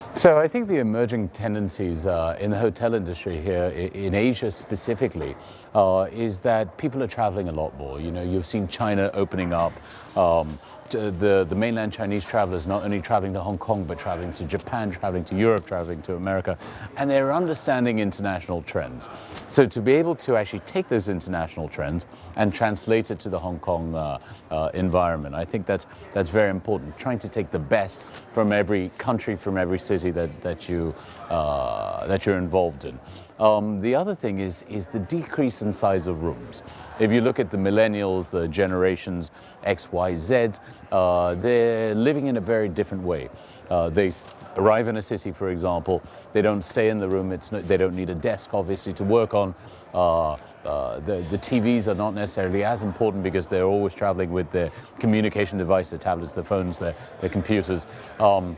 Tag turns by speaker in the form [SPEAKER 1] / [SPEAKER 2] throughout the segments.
[SPEAKER 1] So I think the emerging tendencies in the hotel industry here in Asia specifically is that people are traveling a lot more. You know, you've seen China opening up. The mainland Chinese travelers not only traveling to Hong Kong, but traveling to Japan, traveling to Europe, traveling to America, and they're understanding international trends. So to be able to actually take those international trends and translate it to the Hong Kong environment, I think that's very important. Trying to take the best from every country, from every city that you're involved in. The other thing is the decrease in size of rooms. If you look at the millennials, the generations X, Y, Z, they're living in a very different way. They arrive in a city, for example, they don't stay in the room, they don't need a desk, obviously, to work on. The TVs are not necessarily as important because they're always traveling with their communication device, their tablets, their phones, their computers, and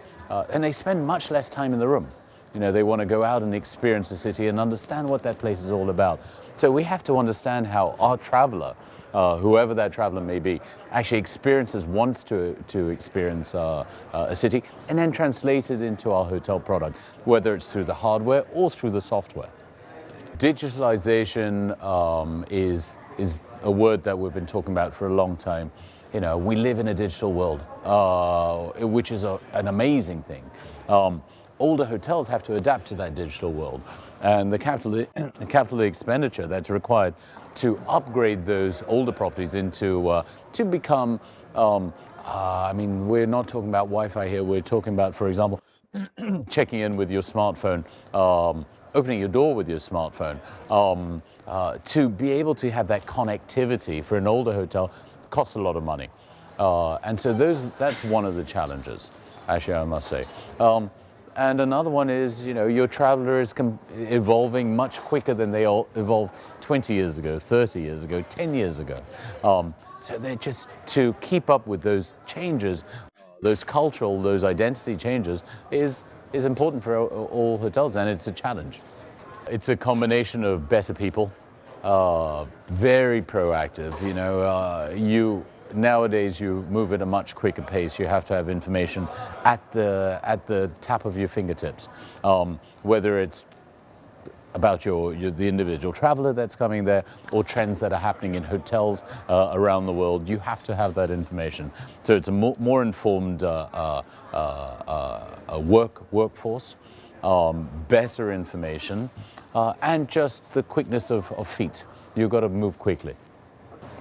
[SPEAKER 1] they spend much less time in the room. You know, they want to go out and experience the city and understand what that place is all about. So we have to understand how our traveler, whoever that traveler may be, actually wants to experience a city, and then translate it into our hotel product, whether it's through the hardware or through the software. Digitalization is a word that we've been talking about for a long time. You know, we live in a digital world, which is an amazing thing. Older hotels have to adapt to that digital world, and the capital expenditure that's required to upgrade those older properties into to become. I mean, we're not talking about Wi-Fi here. We're talking about, for example, checking in with your smartphone, opening your door with your smartphone. To be able to have that connectivity for an older hotel costs a lot of money, and so that's one of the challenges, actually, I must say. And another one is, you know, your traveler is evolving much quicker than they all evolved 20 years ago, 30 years ago, 10 years ago. So they're just, to keep up with those changes, those cultural, those identity changes is important for all hotels, and it's a challenge. It's a combination of better people, very proactive, you know, nowadays you move at a much quicker pace. You have to have information at the tap of your fingertips, whether it's about the individual traveler that's coming there, or trends that are happening in hotels around the world. You have to have that information. So it's a more informed workforce, better information, and just the quickness of feet. You've got to move quickly.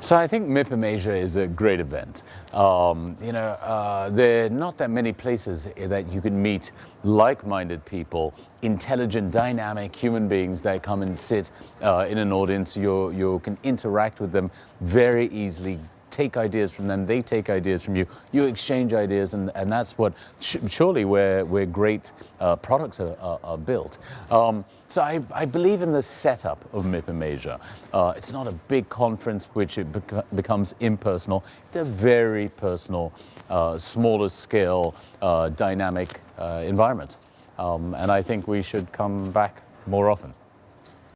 [SPEAKER 1] So I think MIPIM Asia is a great event. You know, there are not that many places that you can meet like-minded people, intelligent, dynamic human beings that come and sit in an audience. You can interact with them very easily, take ideas from them, they take ideas from you, you exchange ideas, and that's what surely where great products are built. So I believe in the setup of MIPIM Asia. It's not a big conference which it becomes impersonal. It's a very personal, smaller scale, dynamic environment. And I think we should come back more often.